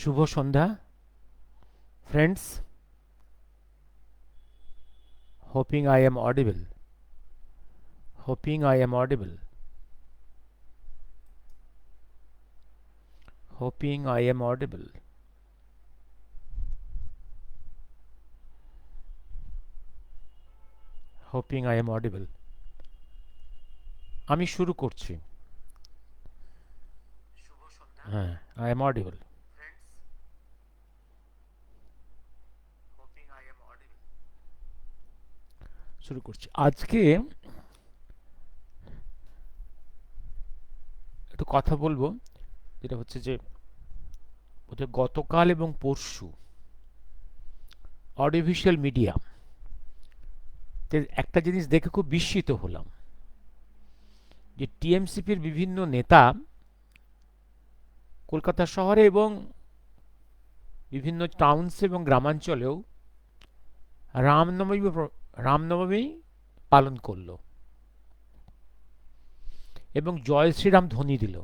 Shubho Sandhya friends, hoping I am audible. Hoping I am audible. Hoping I am audible. Hoping I am audible. আমি শুরু করছি। হ্যাঁ, I am audible. শুরু করছি। আজকে একটু কথা বলবো, যেটা হচ্ছে যে গতকাল এবং পরশু অডিওভিজুয়াল মিডিয়া একটা জিনিস দেখে খুব বিস্মিত হলাম, যে টিএমসিপির বিভিন্ন নেতা কলকাতা শহরে এবং বিভিন্ন টাউনস এবং গ্রামাঞ্চলেও রামনবমী পালন করলো এবং জয় শ্রীরাম ধ্বনি দিল।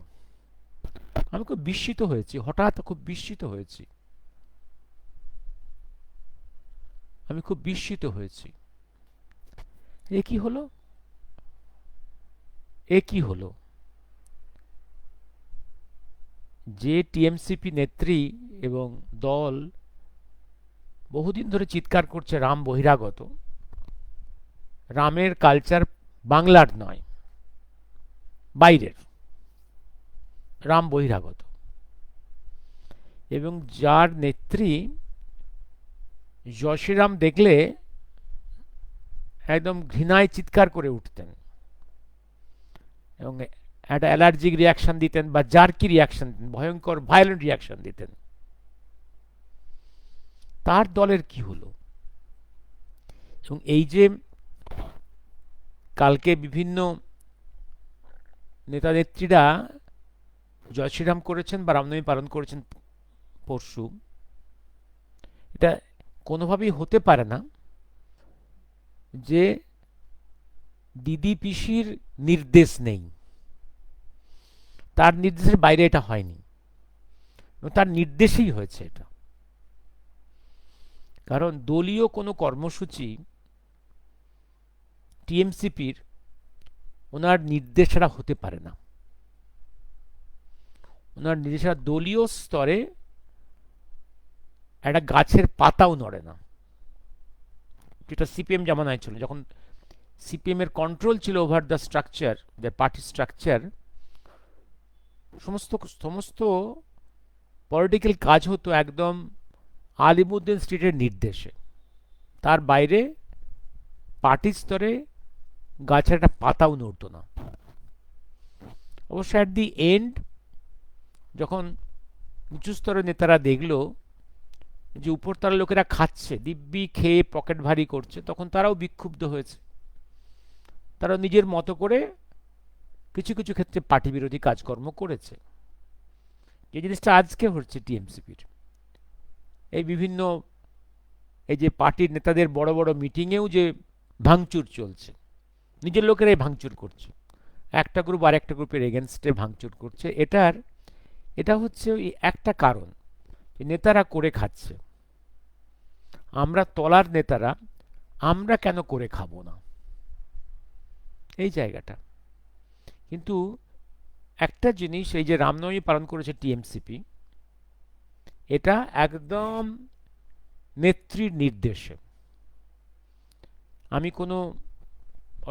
আমি খুব বিস্মিত হয়েছি, হঠাৎ খুব বিস্মিত হয়েছি। আমি খুব বিস্মিত হয়েছি। এ কি হলো? এ কি হলো? যে টিএমসিপি নেত্রী এবং দল বহুদিন ধরে চিৎকার করছে রাম বহিরাগত, রামের কালচার বাংলার নয়, বাইরের, রাম বহিরাগত, এবং যার নেত্রী জয় শ্রীরাম দেখলে একদম ঘৃণায় চিৎকার করে উঠতেন এবং একটা অ্যালার্জিক রিয়াকশন দিতেন বা জার্কি রিয়াকশন, ভয়ঙ্কর ভায়োলেন্ট রিয়াকশন দিতেন। তার দলের কি হলো? এবং এই যে কালকে বিভিন্ন নেতা নেত্রীরা জয় শ্রীরাম করেছেন বা রামনবমী পালন করেছেন পরশু, এটা কোনোভাবেই হতে পারে না যে দিদি পিসির নির্দেশ নেই। তার নির্দেশের বাইরে এটা হয়নি, তার নির্দেশেই হয়েছে এটা। কারণ দলীয় কোনো কর্মসূচি টিএমসিপির ওনার নির্দেশ ছাড়া হতে পারে না। ওনার নির্দেশ ছাড়া দলীয় স্তরে একটা গাছের পাতাও নড়ে না, যেটা সিপিএম জামানায় ছিল। যখন সিপিএম এর কন্ট্রোল ছিল over the structure, the party structure, সমস্ত সমস্ত পলিটিক্যাল কাজ হতো একদম আলিমুদ্দিন স্ট্রিটের নির্দেশে। তার বাইরে পার্টি স্তরে গাছের একটা পাতাও নড়ত না। অবশ্য অ্যাট দি এন্ড যখন নিচু স্তরের নেতারা দেখলো যে উপরতলার লোকেরা খাচ্ছে, দিব্যি খেয়ে পকেট ভারী করছে, তখন তারাও বিক্ষুব্ধ হয়েছে। তারা নিজের মতো করে কিছু কিছু ক্ষেত্রে পার্টি বিরোধী কাজকর্ম করেছে। এই জিনিসটা আজকে হচ্ছে টিএমসিপির। এই বিভিন্ন এই যে পার্টির নেতাদের বড় বড় মিটিংয়েও যে ভাঙচুর চলছে, নিজের লোকেরাই ভাঙচুর করছে, একটা গ্রুপ আর একটা গ্রুপের এগেনস্টে ভাঙচুর করছে। এটা হচ্ছে ওই একটা কারণ, নেতারা করে খাচ্ছে। আমরা তলার নেতারা আমরা কেন করে খাবো না, এই জায়গাটা। কিন্তু একটা জিনিস, এই যে রামনবমী পালন করেছে টিএমসিপি, এটা একদম নেত্রীর নির্দেশে। আমি কোনো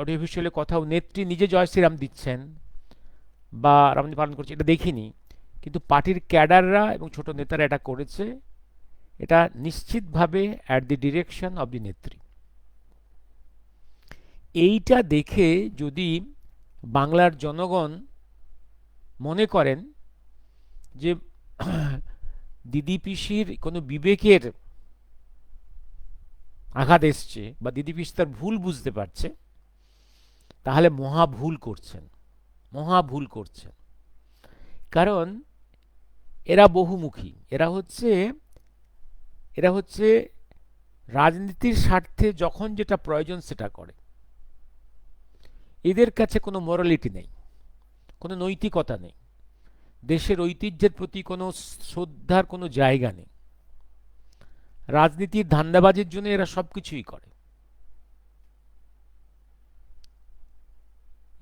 অডিওভিজুয়ালে কোথাও নেত্রী নিজে জয় শ্রীরাম দিচ্ছেন বা রামনবমী পালন করছে এটা দেখিনি, কিন্তু পার্টির ক্যাডাররা এবং ছোট নেতারা এটা করেছে। এটা নিশ্চিতভাবে at the direction of the নেত্রী। এইটা দেখে যদি বাংলার জনগণ মনে করেন যে দিদি পিসির কোনো বিবেকের আঘাত এসছে বা দিদি পিসি তার ভুল বুঝতে পারছে, তাহলে মহা ভুল করছেন, মহা ভুল করছেন। কারণ এরা বহুমুখী, এরা হচ্ছে রাজনীতির স্বার্থে যখন যেটা প্রয়োজন সেটা করে। এদের কাছে কোনো মোরালিটি নেই, কোনো নৈতিকতা নেই। দেশের ঐতিহ্যের প্রতি কোনো শ্রদ্ধার কোনো জায়গা নেই। রাজনীতির ধান্দাবাজির জন্য এরা সবকিছুই করে।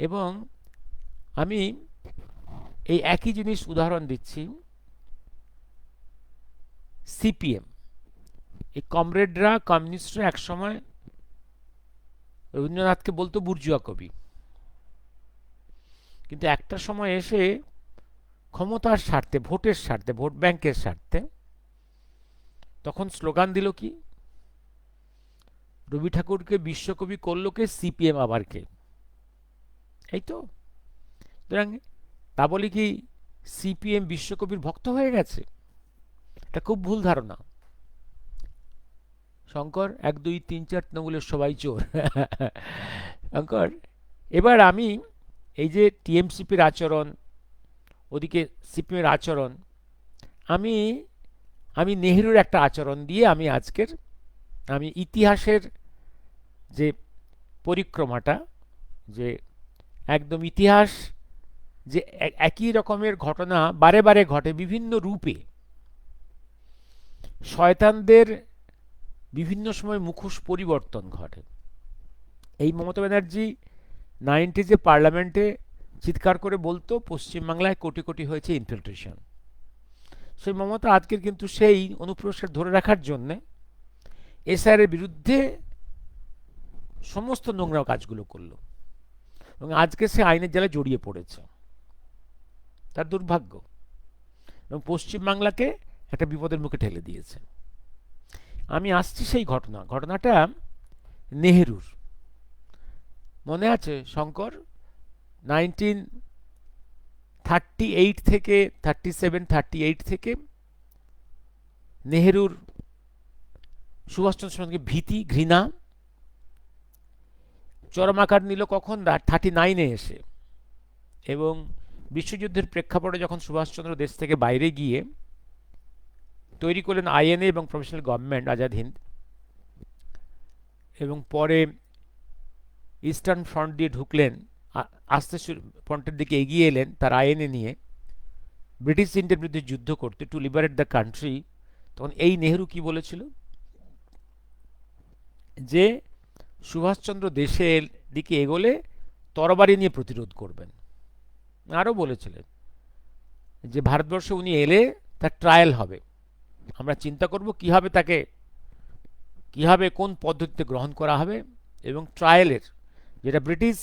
এবং আমি এই একই জিনিস উদাহরণ দিচ্ছি, সিপিএম, এই কমরেডরা, কমিউনিস্টরা একসময় রবীন্দ্রনাথকে বলতো বুর্জুয়া কবি, কিন্তু একটা সময় এসে ক্ষমতার স্বার্থে, ভোটের স্বার্থে, ভোট ব্যাংকের স্বার্থে তখন স্লোগান দিল কি, রবি ঠাকুরকে বিশ্বকবি করলো কে, সিপিএম আবার কে। এই তো, সুতরাং তা বলি কি সিপিএম বিশ্বকবির ভক্ত হয়ে গেছে? এটা খুব ভুল ধারণা। শঙ্কর 1 2 3 4 তৃণমূলের সবাই চোর। শঙ্কর, এবার আমি এই যে টিএমসিপির আচরণ, ওদিকে সিপিএমের আচরণ, আমি আমি নেহরুর একটা আচরণ দিয়ে আমি ইতিহাসের যে পরিক্রমাটা, যে একদম ইতিহাস, যে একই রকমের ঘটনা বারে বারে ঘটে বিভিন্ন রূপে, শয়তানদের বিভিন্ন সময় মুখোশ পরিবর্তন ঘটে। এই মমতা ব্যানার্জি 90s পার্লামেন্টে চিৎকার করে বলতো পশ্চিমবাংলায় কোটি কোটি হয়েছে ইনফিল্ট্রেশন। সেই মমতা আজকের কিন্তু সেই অনুপ্রবেশ ধরে রাখার জন্য এসআর এর বিরুদ্ধে সমস্ত নোংরা কাজগুলো করলো, এবং আজকে সে আইনের জালে জড়িয়ে পড়েছে। তার দুর্ভাগ্য, এবং পশ্চিমবাংলাকে একটা বিপদের মুখে ঠেলে দিয়েছে। আমি আসছি সেই ঘটনাটা নেহেরুর। মনে আছে শঙ্কর, 1938 থেকে 37-38 থেকে নেহেরুর সুভাষচন্দ্রের সঙ্গে ভীতি, ঘৃণা চরম আকার নিল কখন, 39-এ এসে। এবং বিশ্বযুদ্ধের প্রেক্ষাপটে যখন সুভাষচন্দ্র দেশ থেকে বাইরে গিয়ে তৈরি করলেন আইএনএ এবং প্রফেশনাল গভর্নমেন্ট আজাদ হিন্দ, এবং পরে ইস্টার্ন ফ্রন্ট দিয়ে ঢুকলেন, আস্তে ফ্রন্টের দিকে এগিয়ে এলেন তার আইএনএ নিয়ে ব্রিটিশ ইন্ডিয়ার বিরুদ্ধে যুদ্ধ করতে, টু লিবারেট দ্য কান্ট্রি। তখন এই নেহরু কি বলেছিল, যে সুভাষচন্দ্র দেশের দিকে এগোলে তরবারি নিয়ে প্রতিরোধ করবেন। আরও বলেছিলেন যে ভারতবর্ষে উনি এলে তার ট্রায়াল হবে, আমরা চিন্তা করব কিভাবে কোন পদ্ধতিতে গ্রহণ করা হবে, এবং ট্রায়ালের যেটা ব্রিটিশ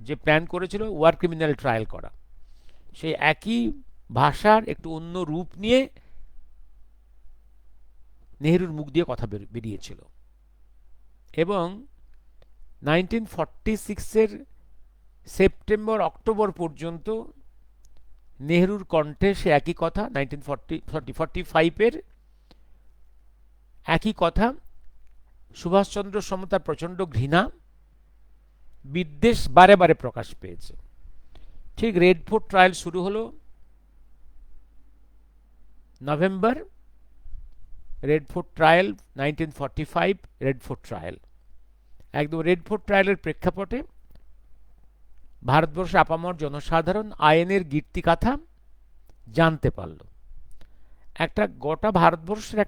যে প্ল্যান করেছিল ওয়ার ক্রিমিনাল ট্রায়াল করা, সেই একই ভাষার একটু অন্য রূপ নিয়ে নেহরুর মুখ দিয়ে কথা বেরিয়েছিল। এবং 1946-এর সেপ্টেম্বর অক্টোবর পর্যন্ত নেহরুর কণ্ঠে সে একই কথা, 1945-এর একই কথা, সুভাষচন্দ্র সমতার প্রচণ্ড ঘৃণা, বিদ্বেষ বারে বারে প্রকাশ পেয়েছে। ঠিক রেড ফোর্ট ট্রায়াল শুরু হলো November, red fort trial 1945, red fort trial, একদম রেড ফোর্ট ট্রায়ালের প্রেক্ষাপটে ভারতবর্ষের আপামর জনসাধারণ আইনের কীর্তিকাথা জানতে পারল। একটা গোটা ভারতবর্ষের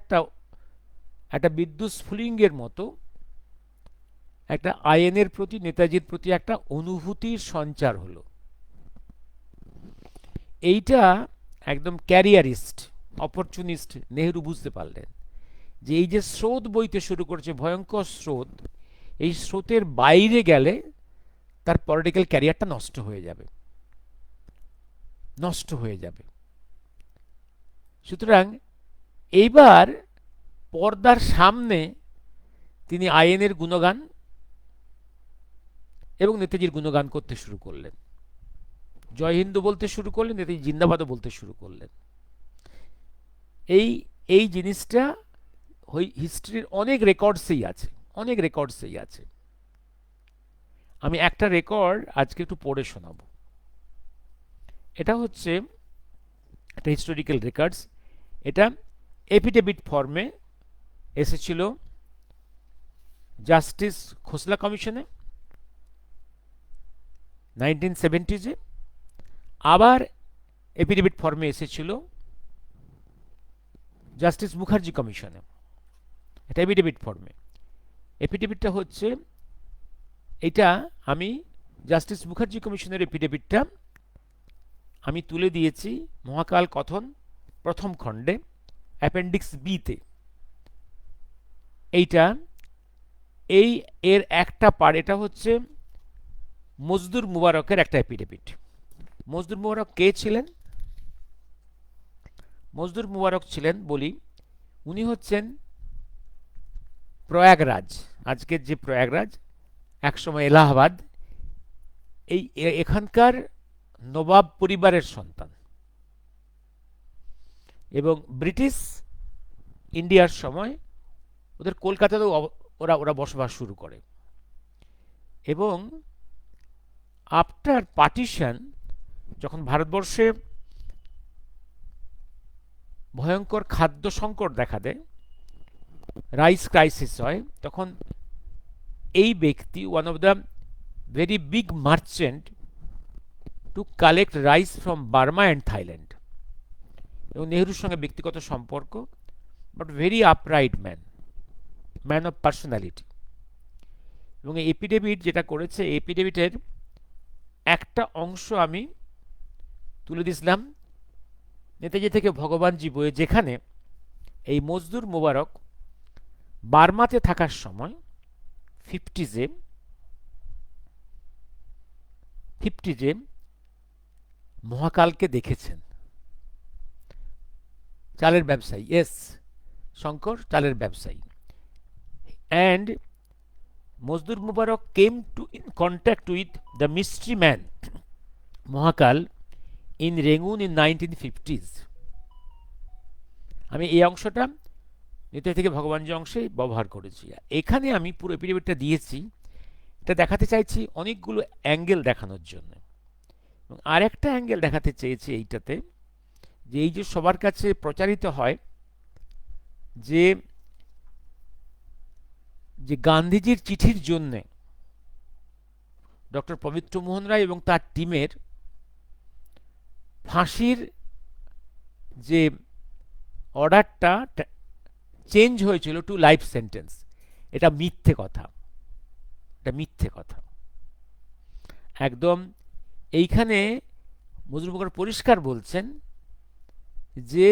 একটা বিদ্যুৎ স্ফুলিঙ্গের মতো একটা আইনের প্রতি, নেতাজির প্রতি একটা অনুভূতির সঞ্চার হলো। এইটা একদম ক্যারিয়ারিস্ট, অপরচুনিস্ট নেহরু বুঝতে পারলেন যে এই যে স্রোত বইতে শুরু করেছে, ভয়ঙ্কর স্রোত, এই স্রোতের বাইরে গেলে তার পলিটিক্যাল ক্যারিয়ারটা নষ্ট হয়ে যাবে। সুতরাং এইবার পর্দার সামনে তিনি আইনের গুণগান এবং নেতাজির গুণগান করতে শুরু করলেন, জয় হিন্দু বলতে শুরু করলেন, নেতাজি জিন্দাবাদও বলতে শুরু করলেন। এই জিনিসটা হিস্ট্রির অনেক রেকর্ডসেই আছে। আমি একটা রেকর্ড আজকে একটু পড়ে শোনাব। এটা হচ্ছে একটা হিস্টোরিক্যাল রেকর্ডস। এটা এফিডেভিট ফর্মে এসেছিল জাস্টিস খোসলা কমিশনে 1970s, আবার এফিডেভিট ফর্মে এসেছিল জাস্টিস মুখার্জি কমিশনে, এটা এফিডেভিট ফর্মে। এফিডেভিটটা হচ্ছে এটা, আমি জাস্টিস মুখার্জি কমিশনের এফিডেভিটটা আমি তুলে দিয়েছি মহাকাল কথন প্রথম খণ্ডে অ্যাপেন্ডিক্স বিতে। এইটা এর একটা পার্ট, এটা হচ্ছে মজদুর মুবারকের একটা এফিডেভিট। মজদুর মুবারক কে ছিলেন? মজদুর মুবারক ছিলেন বলি, উনি হচ্ছেন প্রয়াগরাজ, আজকের যে প্রয়াগরাজ, একসময় এলাহাবাদ, এখানকার নবাব পরিবারের সন্তান, এবং ব্রিটিশ ইন্ডিয়ার সময় ওদের কলকাতাতেও ওরা বসবাস শুরু করে, এবং আফটার পার্টিশন যখন ভারতবর্ষে ভয়ঙ্কর খাদ্য সংকট দেখা দেয়, রাইস ক্রাইসিস হয়, তখন এই ব্যক্তি, one of the very big merchant to collect rice from Burma and Thailand, এবং নেহরুর সঙ্গে ব্যক্তিগত সম্পর্ক, but very upright man of personality. এবং এই এপিডেভিট যেটা করেছে, এপিডেভিটের একটা অংশ আমি তুলে দিয়েছিলাম নেতাজি থেকে ভগবানজি বইয়ে, যেখানে এই মজদুর মোবারক বার্মাতে থাকার সময় 50s মহাকালকে দেখেছেন। চালের ব্যবসায়ী, এস শঙ্কর, চালের ব্যবসায়ী, অ্যান্ড মজদুর Mubarak came to in contact with the mystery man Mahakal in Rangoon in 1950s। আমি এই অংশটা নেতাজি থেকে ভগবানজি অংশে ব্যবহার করেছি। এখানে আমি পুরো এপিডেভিটটা দিয়েছি, এটা দেখাতে চাইছি অনেকগুলো অ্যাঙ্গেল দেখানোর জন্য, এবং আরেকটা অ্যাঙ্গেল দেখাতে চেয়েছি এইটাতে, যে এই যে সবার কাছে প্রচারিত হয় যে গান্ধীজির চিঠির জন্যে ডক্টর পবিত্র মোহন রায় এবং তার টিমের ফাঁসির যে অর্ডারটা চেঞ্জ হয়েছিল টু লাইফ সেন্টেন্স, এটা মিথ্যে কথা, এটা মিথ্যে কথা একদম। এইখানে মজদুর মুবারক পরিষ্কার বলছেন যে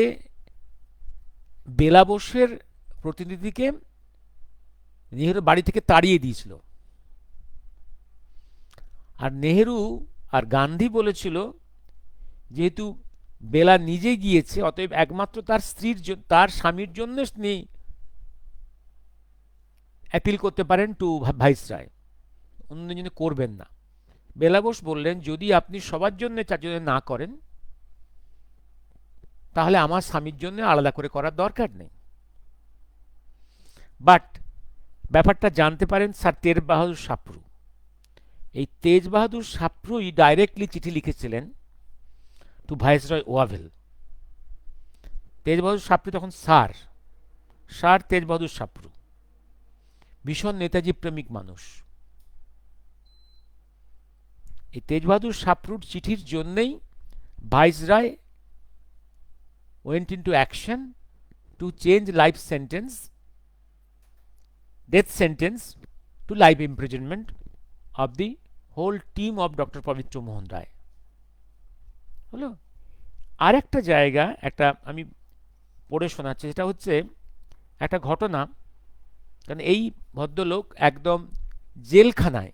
বেলা বোসের প্রতিনিধিকে নেহেরু বাড়ি থেকে তাড়িয়ে দিয়েছিল, আর নেহেরু আর গান্ধী বলেছিল যেহেতু বেলা নিজে গিয়েছে, অতএব একমাত্র তার স্বামীর জন্য তিনি অ্যাপিল করতে পারেন টু ভাইসরয়, অন্যদের জন্য করবেন না। বেলা বোস বললেন, যদি আপনি সবার জন্য চারজনে না করেন, তাহলে আমার স্বামীর জন্য আলাদা করে করার দরকার নেই। বাট ব্যাপারটা জানতে পারেন স্যার তেজ বাহাদুর সাপ্রু। এই তেজ বাহাদুর সাপ্রুই ডাইরেক্টলি চিঠি লিখেছিলেন টু ভাইসরয় ওয়াভেল। তেজ বাহাদুর সাপ্রু তখন স্যার তেজ বাহাদুর সাপ্রু, ভীষণ নেতাজি প্রেমিক মানুষ। এই তেজ বাহাদুর সাপ্রুর চিঠির জন্যই viceroy went into action to change death sentence to life imprisonment of the whole team of Dr. পবিত্র মোহন রায়। হলো আর একটা জায়গা, একটা আমি পড়ে শোনাচ্ছি, সেটা হচ্ছে একটা ঘটনা। কারণ এই ভদ্রলোক একদম জেলখানায়,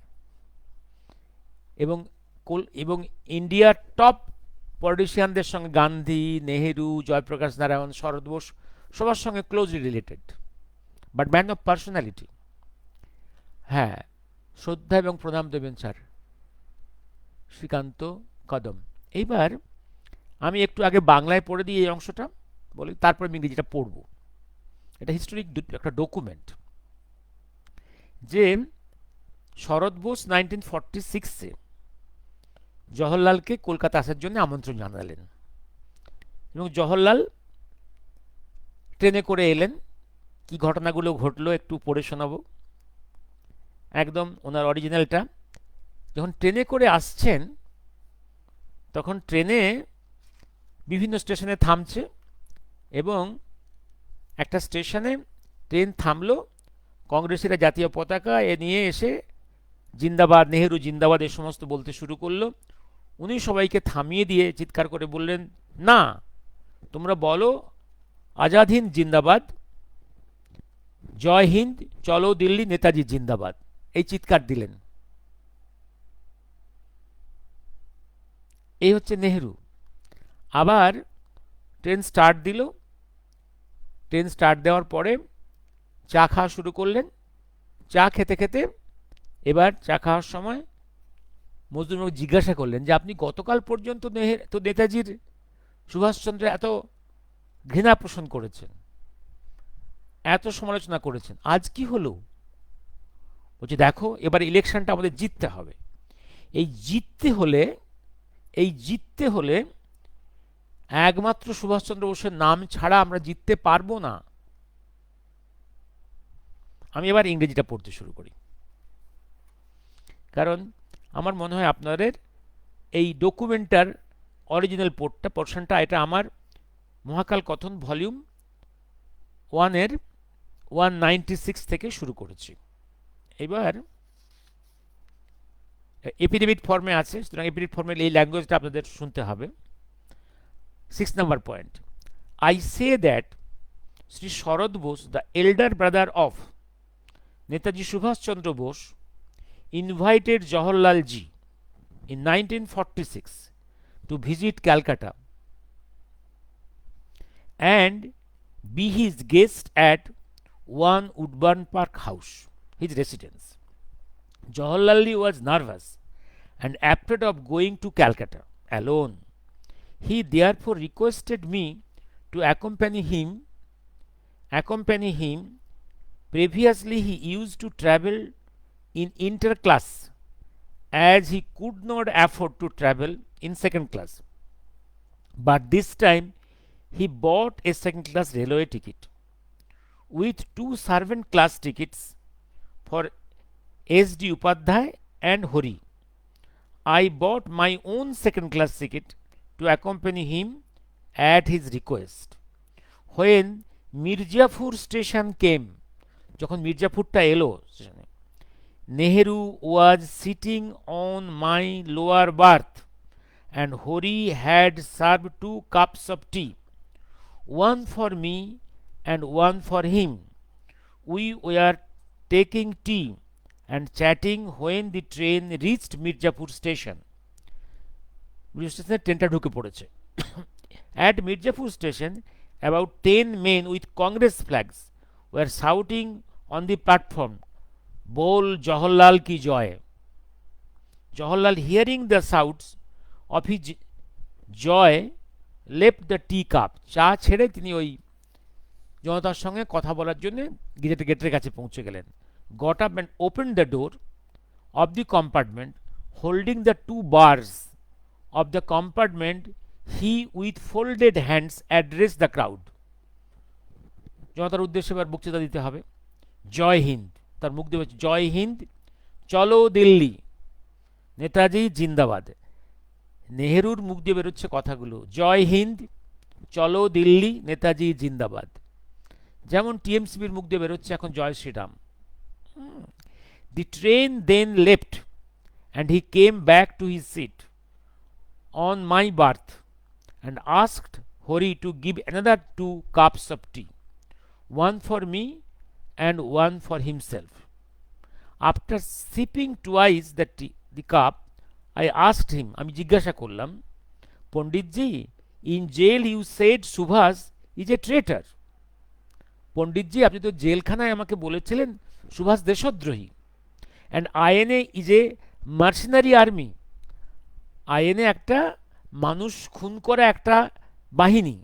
এবং ইন্ডিয়ার টপ পলিটিশিয়ানদের সঙ্গে, গান্ধী, নেহেরু, জয়প্রকাশ নারায়ণ, শরৎ বোস, সবার সঙ্গে closely related, but man of personality. হ্যাঁ, শ্রদ্ধা এবং প্রণাম দেবেন স্যার শ্রীকান্ত কদম। এইবার আমি একটু আগে বাংলায় পড়ে দিই এই অংশটা, বলি, তারপর আমি ইংরেজিটা পড়ব। এটা হিস্টোরিক একটা ডকুমেন্ট, যে শরৎ বোস 1946-এ জওহরলালকে কলকাতা আসার জন্য আমন্ত্রণ জানালেন, এবং জওহরলাল ট্রেনে করে এলেন। কি ঘটনাগুলো ঘটলো একটু পড়ে শোনাবো, একদম ওনার অরিজিনালটা। যখন ট্রেনে করে আসছেন, তখন ট্রেনে বিভিন্ন স্টেশনে থামছে এবং একটা স্টেশনে ট্রেন থামলো, কংগ্রেসীরা জাতীয় পতাকা নিয়ে এসে জিন্দাবাদ নেহেরু জিন্দাবাদ এ সমস্ত বলতে শুরু করলো। উনি সবাইকে থামিয়ে দিয়ে চিৎকার করে বললেন, না, তোমরা বলো আজাদ হিন্দ জিন্দাবাদ, জয় হিন্দ, চলো দিল্লি, নেতাজি জিন্দাবাদ, এই চিৎকার দিলেন। এই হচ্ছে নেহেরু। আবার ট্রেন স্টার্ট দিল, ট্রেন স্টার্ট দেওয়ার পরে চা খাওয়া শুরু করলেন। চা খেতে খেতে এবার চা খাওয়ার সময় মজনুরবাবু জিজ্ঞাসা করলেন যে আপনি গতকাল পর্যন্ত তো নেতাজির সুভাষচন্দ্র এত ঘৃণা পোষণ করেছেন, এত সমালোচনা করেছেন, আজ কি হলো? বলছে দেখো, এবার ইলেকশনটা আমাদের জিততে হবে। এই জিততে হলে একমাত্র সুভাষচন্দ্র বোসের নাম ছাড়া আমরা জিততে পারবো না। আমি এবার ইংরেজিটা পড়তে শুরু করি, কারণ আমার মনে হয় আপনাদের এই ডকুমেন্টার অরিজিনাল পোর্শনটা এটা আমার মহাকাল কথন ভলিউম 1-এর 196 থেকে শুরু করেছি। এবার এপিডেমিক ফর্মে আছে, সুতরাং এপিডেমিক ফর্মে এই ল্যাঙ্গুয়েজটা আপনাদের শুনতে হবে। 6 number point. I say that Sri Sharad Bose, the elder brother of Netaji Subhash Chandra Bose, invited Jawaharlal ji in 1946 to visit Calcutta and be his guest at 1 Woodburn Park House, his residence. Jawaharlal was nervous and afraid of going to Calcutta alone. He therefore requested me to accompany him. Previously he used to travel in interclass as he could not afford to travel in second class. But this time he bought a second class railway ticket with 2 servant class tickets for S.D. Upadhyay and Hori. I bought my own second class ticket to accompany him at his request. When Mirzapur station came, যখন মির্জাপুরটা এলো স্টেশনে, Nehru was sitting on my lower berth and Hori had served 2 cups of tea, one for me and one for him. We were taking tea and chatting when the train reached Mirzapur station. ট্রেনটা ঢুকে পড়েছে। At Mirzapur station, about 10 men with Congress flags were shouting on the platform, "Bol Jawaharlal ki joy." Jawaharlal, hearing the shouts of his joy, left the tea cup. চা ছেড়ে তিনি ওই জনতার সঙ্গে কথা বলার জন্য গেটের কাছে পৌঁছে গেলেন। Got up and opened the door of the compartment, holding the 2 bars of the compartment. He with folded hands addressed the crowd. জনতার উদ্দেশ্যে এবার বক্তৃতা দিতে হবে। জয় হিন্দ, তার মুখ দিয়ে জয় হিন্দ, চলো দিল্লি, নেতাজি জিন্দাবাদ। নেহেরুর মুখ দিয়ে বেরোচ্ছে কথাগুলো, জয় হিন্দ, চলো দিল্লি, নেতাজি জিন্দাবাদ। যেমন টিএমসিবির মুখ দিয়ে বেরোচ্ছে এখন জয় Shriram. The train then left and he came back to his seat on my berth and asked Hori to give another 2 cups of tea, one for me and one for himself. After sipping twice the cup, I asked him, আমি জিজ্ঞাসা করলাম, Panditji, in jail you said Subhas is a traitor. Panditji, আপনি তো জেলখানায় আমাকে বলেছিলেন সুভাষ দেশদ্রোহী। and INA is a mercenary army. INA একটা মানুষ খুন করা একটা বাহিনী।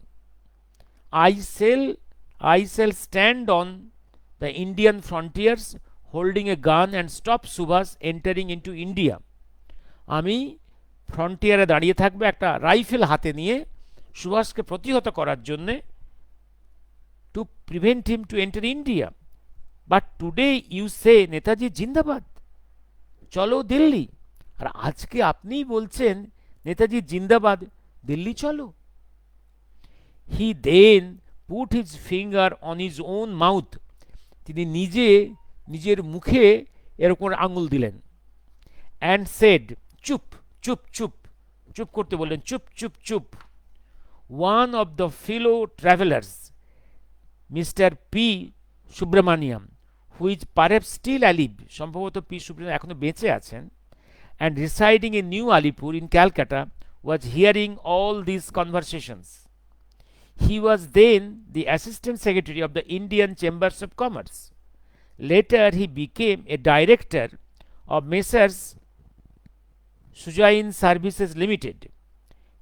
I shall stand on the Indian frontiers holding a gun and stop Subhas entering into India. আমি ফ্রন্টিয়ারে দাঁড়িয়ে থাকবো একটা রাইফেল হাতে নিয়ে সুভাষকে প্রতিহত করার জন্য, to prevent him to enter India. But today you say Netaji জিন্দাবাদ, চলো দিল্লি, আর আজকে আপনিই বলছেন নেতাজি জিন্দাবাদ, দিল্লি চলো। He then put his finger on his own mouth, তিনি নিজের মুখে এরকম আঙুল দিলেন। অ্যান্ড সেড, চুপ চুপ চুপ, চুপ করতে বললেন, চুপ চুপ চুপ। One of the fellow travellers, mister P Subramaniam, who is perhaps still alive, সম্ভবত পি সুব্রমণিয়াম এখনো বেঁচে আছেন, and residing in New Alipur in Calcutta, was hearing all these conversations. He was then the Assistant Secretary of the Indian Chambers of Commerce. Later, he became a director of Messrs. Sujain Services Limited.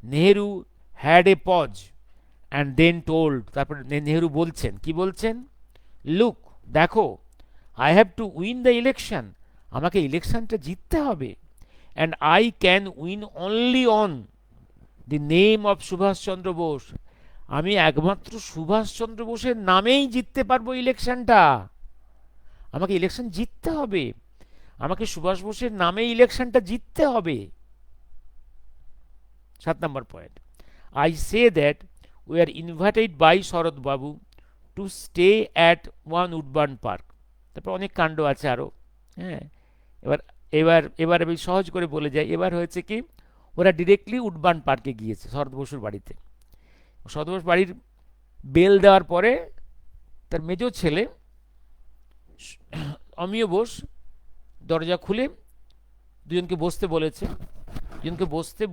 Nehru had a pause and then told, তারপর নেহেরু বলছেন, কি বলছেন? Look, দেখো, I have to win the election, আমাকে ইলেকশনটা জিততে হবে। and I can win only on the name of Subhash Chandra Bose, আমি একমাত্র সুভাষ চন্দ্র বোসের নামেই জিততে পারবো ইলেকশনটা, আমাকে ইলেকশন জিততে হবে, আমাকে সুভাষ বোসের নামেই ইলেকশনটা জিততে হবে। 7 number point, I say that we are invited by Sarat babu to stay at one Woodburn Park। তারপর অনেক কাণ্ড আছে আরো। হ্যাঁ, এবার এবার এবার আমি সহজ করে বলে যাই। এবার হয়েছে কি, ওরা ডিরেক্টলি উডবার্ন পার্কে গিয়েছে শরৎ বসুর বাড়িতে। শরৎ বসুর বাড়ির বেল দেওয়ার পরে তার মেজ ছেলে অমিয় বোস দরজা খুলে দুজনকে বসতে বলেছে। দুজনকে বসতে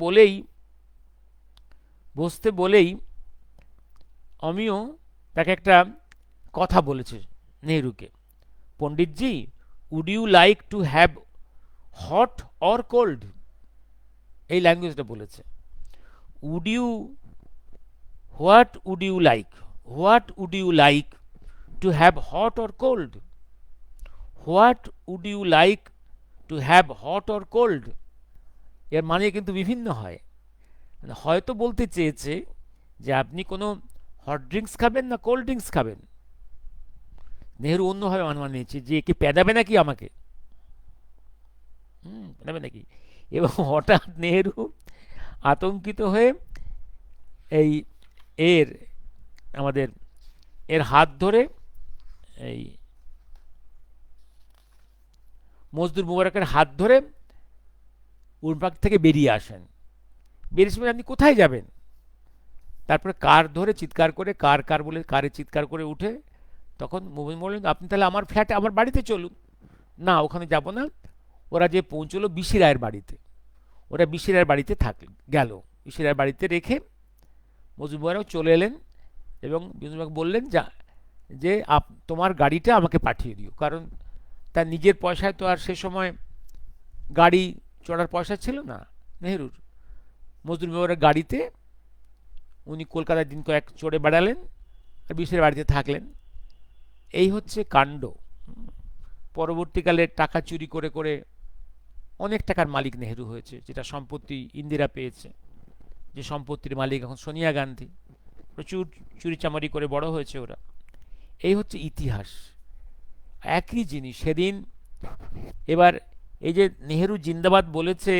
বলেই অমিয় তাকে একটা কথা বলেছে নেহরুকে, Panditji, would you like to have hot or cold, এই ল্যাঙ্গুয়েজটা বলেছে। Would you, what would you like to have hot or cold, what would you like to have hot or cold, এর মানে কিন্তু বিভিন্ন হয়। হয়তো বলতে চেয়েছে যে আপনি কোনো হট ড্রিঙ্কস খাবেন না কোল্ড ড্রিঙ্কস খাবেন। নেহরু অন্যভাবে অনুমান নিয়েছে যে একে পেদাবে নাকি আমাকে, পেদাবে নাকি। এবং হঠাৎ নেহরু আতঙ্কিত হয়ে এই আমাদের এর হাত ধরে এই মজদুর মুবারকের হাত ধরে উড়বাগ থেকে বেরিয়ে আসেন। বেরিয়ে আপনি কোথায় যাবেন? তারপরে কার ধরে চিৎকার করে, কার বলে কারে চিৎকার করে উঠে তখন মুভিন বললেন, আপনি তাহলে আমার ফ্ল্যাটে, আমার বাড়িতে চলুন। না, ওখানে যাব না। ওরা যে পৌঁছলো বিশি রায়ের বাড়িতে, ওরা বিশি রায়ের বাড়িতে গেল। বিশি রায়ের বাড়িতে রেখে মজুমদারও চলে এলেন এবং বিনোদবাবু বললেন যে তোমার গাড়িটা আমাকে পাঠিয়ে দিও, কারণ তার নিজের পয়সায় তো আর সে সময় গাড়ি চড়ার পয়সা ছিল না নেহরুর। মজদুর মেয়রের গাড়িতে উনি কলকাতার দিন কয়েক চড়ে বেড়ালেন আর বিশের বাড়িতে থাকলেন। এই হচ্ছে কাণ্ড। পরবর্তীকালে টাকা চুরি করে করে অনেক টাকার মালিক নেহরু হয়েছে, যেটা সম্পত্তি ইন্দিরা পেয়েছে, যে সম্পত্তির মালিক এখন সোনিয়া গান্ধী। প্রচুর চুরি চামারি করে বড় হয়েছে ওরা। এই হচ্ছে ইতিহাস। একই জিনিস সেদিন। এবার এই যে নেহরু জিন্দাবাদ বলেছে,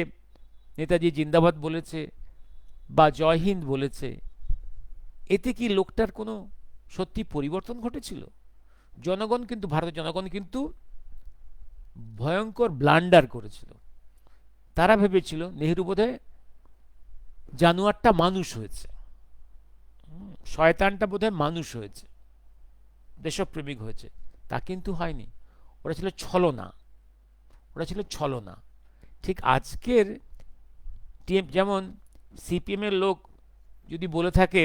নেতাজি জিন্দাবাদ বলেছে বা জয় হিন্দ বলেছে, এতে কি লোকটার কোনো সত্যি পরিবর্তন ঘটেছিল? জনগণ কিন্তু, ভারতের জনগণ কিন্তু ভয়ঙ্কর ব্লান্ডার করেছিল। তারা ভেবেছিল নেহরু বোধহয় জানোয়ারটা মানুষ হয়েছে, শয়তানটা বোধহয় মানুষ হয়েছে, দেশপ্রেমিক হয়েছে। তা কিন্তু হয়নি। ওরা ছিল ছলনা। ঠিক আজকের যেমন সিপিএম এর লোক যদি বলে থাকে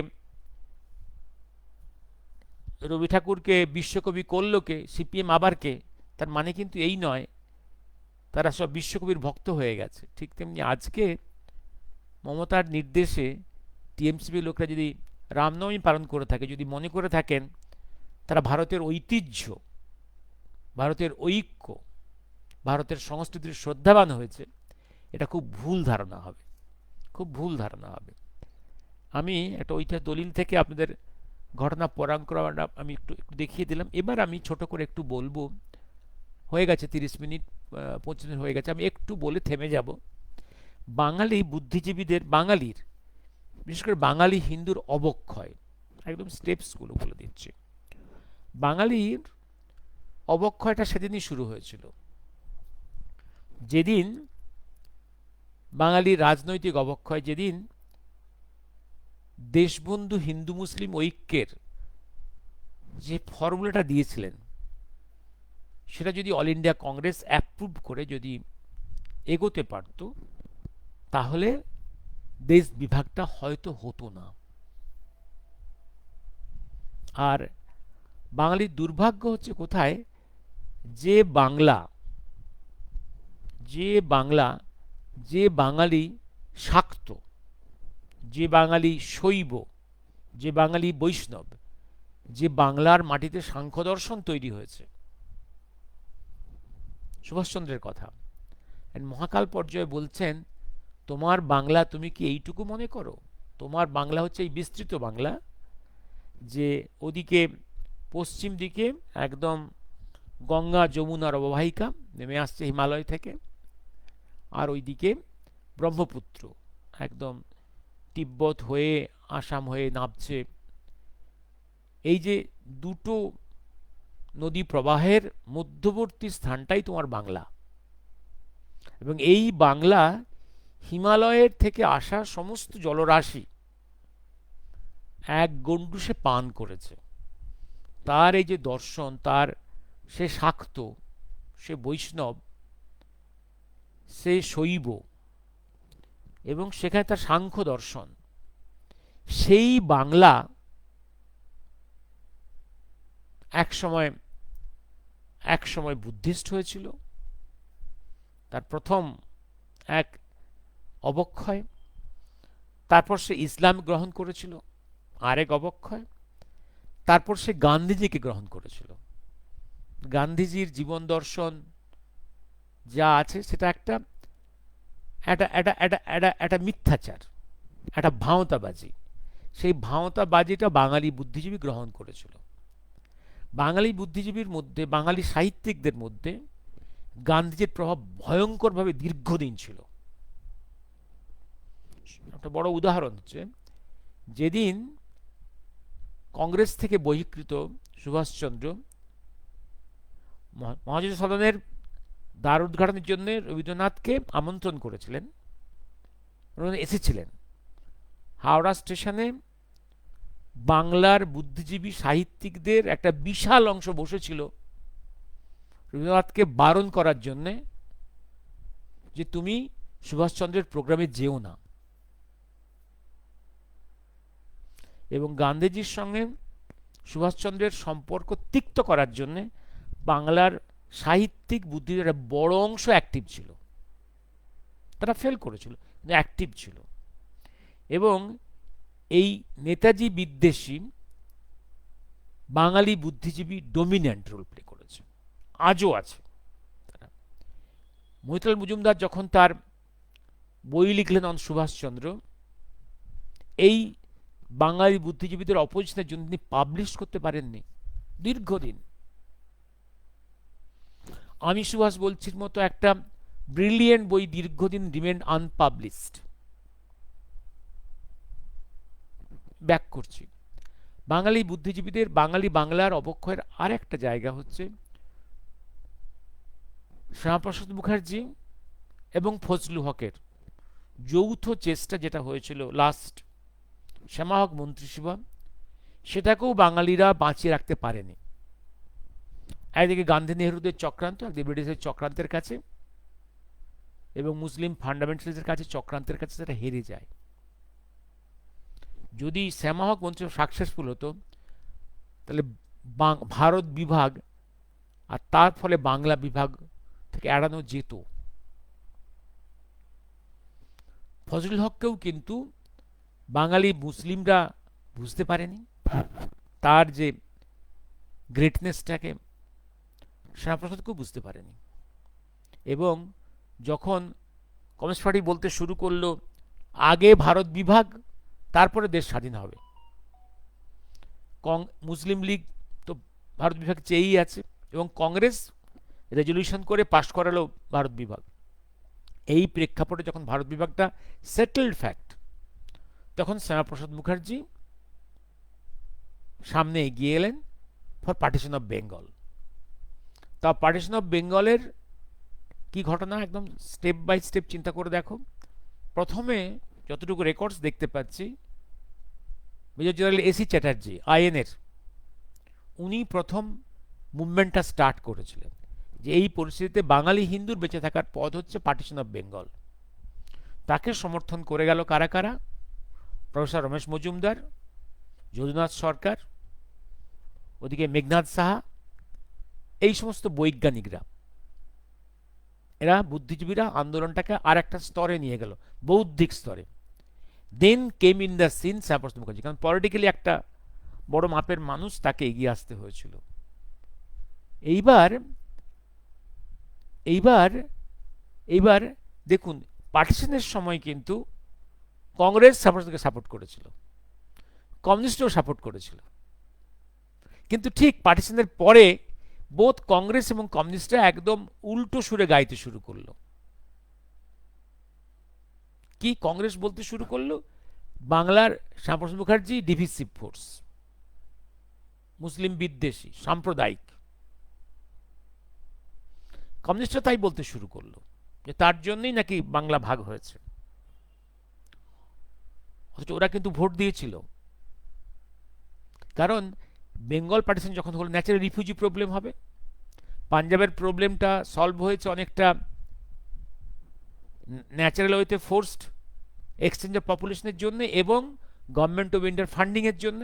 রবি ঠাকুরকে বিশ্বকবি করলো কে, সিপিএম আবার কে, তার মানে কিন্তু এই নয় তারা সব বিশ্বকবির ভক্ত হয়ে গেছে। ঠিক তেমনি আজকে মমতার নির্দেশে টিএমসিপি লোকরা যদি রামনবমী পালন করে থাকে, যদি মনে করে থাকেন তারা ভারতের ঐতিহ্য, ভারতের ঐক্য, ভারতের সংস্কৃতির শ্রদ্ধাবান হয়েছে, এটা খুব ভুল ধারণা হবে। আমি একটা ঐতিহাসিক দলিল থেকে আপনাদের ঘটনা পরাঙ্করণা আমি একটু দেখিয়ে দিলাম। এবার আমি ছোট করে একটু বলবো। হয়ে গেছে 30 মিনিট, 25 মিনিট হয়ে গেছে। আমি একটু বলে থেমে যাব। বাঙালি বুদ্ধিজীবীদের, বিশেষ করে বাঙালি হিন্দুর অবক্ষয়, একদম স্টেপসগুলো বলে দিচ্ছি। বাঙালির অবক্ষয়টা সেদিনই শুরু হয়েছিল, যেদিন বাঙালির রাজনৈতিক অবক্ষয়, যেদিন দেশবন্ধু হিন্দু মুসলিম ঐক্যের যে ফর্মুলাটা দিয়েছিলেন, সেটা যদি অল ইন্ডিয়া কংগ্রেস অ্যাপ্রুভ করে যদি এগোতে পারত, তাহলে দেশ বিভাগটা হয়তো হতো না। আর বাঙালির দুর্ভাগ্য হচ্ছে কোথায়, যে বাংলা, যে বাংলা, যে বাঙালি শাক্ত, যে বাঙালি শৈব, যে বাঙালি বৈষ্ণব, যে বাংলার মাটিতে সাংখ্য দর্শন তৈরি হয়েছে, সুভাষচন্দ্রের কথা মহাকাল পর্যায়ে বলছেন, তোমার বাংলা তুমি কি এইটুকু মনে করো? তোমার বাংলা হচ্ছে এই বিস্তৃত বাংলা, যে ওদিকে পশ্চিম দিকে একদম গঙ্গা যমুনার অববাহিকা নেমে আসছে হিমালয় থেকে, আর ওইদিকে ব্রহ্মপুত্র একদম তিব্বত হয়ে আসাম হয়ে নামছে। এই যে দুটো নদী প্রবাহের মধ্যবর্তী স্থানটাই তোমার বাংলা, এবং এই বাংলা হিমালয়ের থেকে আসা সমস্ত জলরাশি এক গণ্ডূষে পান করেছে। তার এই যে দর্শন, তার সে শাক্ত, সে বৈষ্ণব, সে শৈব, এবং সেখানে তার সাংখ্য দর্শন, সেই বাংলা এক সময় বুদ্ধিস্ট হয়েছিল, তার প্রথম এক অবক্ষয়। তারপর সে ইসলাম গ্রহণ করেছিল, আরেক অবক্ষয়। তারপর সে গান্ধীজিকে গ্রহণ করেছিল। গান্ধীজির জীবন দর্শন যা আছে সেটা একটা একটা একটা একটা একটা একটা মিথ্যাচার, একটা ভাঁওতাবাজি। সেই ভাঁওতাবাজিটা বাঙালি বুদ্ধিজীবী গ্রহণ করেছিল। বাঙালি বুদ্ধিজীবীর মধ্যে, বাঙালি সাহিত্যিকদের মধ্যে গান্ধীজির প্রভাব ভয়ঙ্করভাবে দীর্ঘদিন ছিল। একটা বড় উদাহরণ হচ্ছে, যেদিন কংগ্রেস থেকে বহিষ্কৃত সুভাষচন্দ্র মহাজন সদনের দ্বার উদ্ঘাটনের জন্য রবীন্দ্রনাথকে আমন্ত্রণ করেছিলেন, এসেছিলেন। হাওড়া স্টেশনে বাংলার বুদ্ধিজীবী সাহিত্যিকদের একটা বিশাল অংশ বসেছিল রবীন্দ্রনাথকে বারণ করার জন্যে, যে তুমি সুভাষচন্দ্রের প্রোগ্রামে যেও না। এবং গান্ধীজির সঙ্গে সুভাষচন্দ্রের সম্পর্ক তিক্ত করার জন্যে বাংলার সাহিত্যিক বুদ্ধিজীবীর একটা বড় অংশ অ্যাক্টিভ ছিল। তারা ফেল করেছিল, কিন্তু অ্যাক্টিভ ছিল। এবং এই নেতাজি বিদ্বেষী বাঙালি বুদ্ধিজীবী ডমিন্যান্ট রোল প্লে করেছে, আজও আছে। মহিতলাল মজুমদার যখন তার বই লিখলেন অন সুভাষচন্দ্র, এই বাঙালি বুদ্ধিজীবীদের অপোজিশনের জন্য তিনি পাবলিশ করতে পারেননি দীর্ঘদিন। আমি সুভাষ বলছির মতো একটা ব্রিলিয়েন্ট বই দীর্ঘদিন রিমেন্ড আনপাবলিশড। ব্যাক করছি, বাঙালি বুদ্ধিজীবীদের, বাঙালি বাংলার অবক্ষয়ের আর একটা জায়গা হচ্ছে শ্যামাপ্রসাদ মুখার্জি এবং ফজলু হকের যৌথ চেষ্টা, যেটা হয়েছিল লাস্ট শ্যামা হক মন্ত্রিসভা, সেটাকেও বাঙালিরা বাঁচিয়ে রাখতে পারেনি। একদিকে গান্ধী নেহরুদের চক্রান্ত, একদিকে ব্রিটিশের চক্রান্তের কাছে এবং মুসলিম ফান্ডামেন্টালিস্টের কাছে, চক্রান্তের কাছে সেটা হেরে যায়। যদি শ্যামা হক মন্ত্রিসভা সাকসেসফুল হতো, তাহলে ভারত বিভাগ আর তার ফলে বাংলা বিভাগ থেকে এড়ানো যেত। ফজলুল হককেও কিন্তু বাঙালি মুসলিমরা বুঝতে পারেনি, তার যে গ্রেটনেসটাকে শ্যামাপ্রসাদকেও বুঝতে পারেনি। এবং যখন কমিউনিস্ট পার্টি বলতে শুরু করলো আগে ভারত বিভাগ, তারপরে দেশ স্বাধীন হবে, মুসলিম লীগ তো ভারত বিভাগ চেয়েই আছে, এবং কংগ্রেস রেজলিউশন করে পাশ করালো ভারত বিভাগ। এই প্রেক্ষাপটে যখন ভারত বিভাগটা সেটেলড ফ্যাক্ট, তখন শ্যামাপ্রসাদ মুখার্জি সামনে এগিয়ে এলেন ফর পার্টিশন অফ বেঙ্গল। তা পার্টিশন অফ বেঙ্গলের কি ঘটনা একদম স্টেপ বাই স্টেপ চিন্তা করে দেখো। প্রথমে যতটুকু রেকর্ডস দেখতে পাচ্ছি, মেজর জেনারেল এসি চ্যাটার্জি আইএনএর, উনি প্রথম মুভমেন্টটা স্টার্ট করেছিলেন যে এই পরিস্থিতিতে বাঙালি হিন্দুর বেঁচে থাকার পথ হচ্ছে পার্টিশন অফ বেঙ্গল। তাকে সমর্থন করে গেল কারা কারা? প্রফেসর রমেশ মজুমদার, যদুনাথ সরকার, ওদিকে মেঘনাথ সাহা, এই সমস্ত বৈজ্ঞানিকরা, এরা বুদ্ধিজীবীরা আন্দোলনটাকে আর একটা স্তরে নিয়ে গেল, বৌদ্ধিক স্তরে। Then came in the scene Shyamaprasad Mukherjee, কারণ পলিটিক্যালি একটা বড় মাপের মানুষ, তাকে এগিয়ে আসতে হয়েছিল। এইবার এইবার এইবার দেখুন, পার্টিশনের সময় কিন্তু কংগ্রেস শ্যামাপ্রসাদকে সাপোর্ট করেছিল, কমিউনিস্টও সাপোর্ট করেছিল, কিন্তু ঠিক পার্টিশনের পরে বোধ কংগ্রেস এবং কমিউনিস্টরা একদম উল্টো সুরে গাইতে শুরু করলো। কি কংগ্রেস বলতে শুরু করলো? বাংলার শ্যামাপ্রসাদ মুখার্জি ডিভিসিভ ফোর্স, মুসলিম বিদ্বেষী, সাম্প্রদায়িক। কমিউনিস্টরা তাই বলতে শুরু করলো যে তার জন্যই নাকি বাংলা ভাগ হয়েছে। অথচ ওরা কিন্তু ভোট দিয়েছিল, কারণ বেঙ্গল পার্টিশন যখন হলো ন্যাচারাল রিফিউজি প্রবলেম হবে। পাঞ্জাবের প্রবলেমটা সলভ হয়েছে অনেকটা ন্যাচারাল ওয়েতে, ফোর্সড এক্সচেঞ্জ অফ পপুলেশনের জন্য এবং গভর্নমেন্ট অফ ইন্ডিয়ার ফান্ডিংয়ের জন্য।